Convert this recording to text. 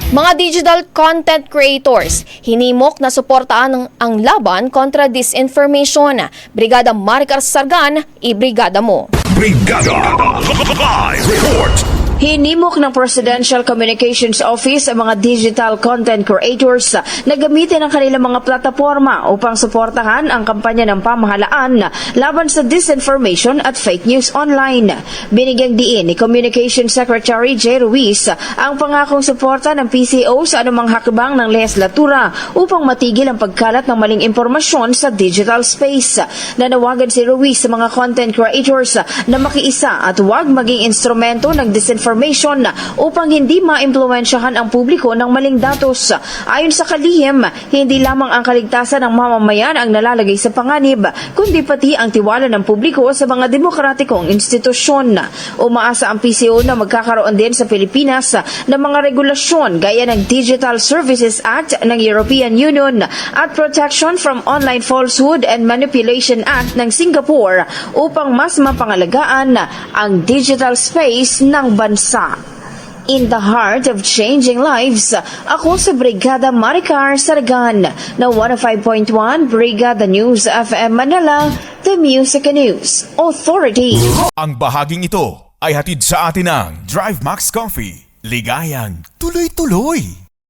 Mga digital content creators, hinimok na suportaan ang laban kontra disinformation. Brigada Maricar Sargan, ibrigada mo. Brigada Live Report. Hinimok ng Presidential Communications Office ang mga digital content creators na gamitin ang kanilang mga plataforma upang suportahan ang kampanya ng pamahalaan laban sa disinformation at fake news online. Binigyang diin ni Communications Secretary J. Ruiz ang pangakong suporta ng PCO sa anumang hakbang ng lehislatura upang matigil ang pagkalat ng maling impormasyon sa digital space. Nanawagan si Ruiz sa mga content creators na makiisa at huwag maging instrumento ng disinformation upang hindi maimpluwensyahan ang publiko ng maling datos. Ayon sa kalihim, hindi lamang ang kaligtasan ng mamamayan ang nalalagay sa panganib, kundi pati ang tiwala ng publiko sa mga demokratikong institusyon. Umaasa ang PCO na magkakaroon din sa Pilipinas ng mga regulasyon gaya ng Digital Services Act ng European Union at Protection from Online Falsehood and Manipulation Act ng Singapore upang mas mapangalagaan ang digital space ng bansa. In the heart of changing lives, ako sa Brigada Maricar Sargan na 105.1 Brigada News FM Manila, the Music News Authority. Ang bahaging ito ay hatid sa atin ng Drive Max Coffee. Ligayang tuloy-tuloy.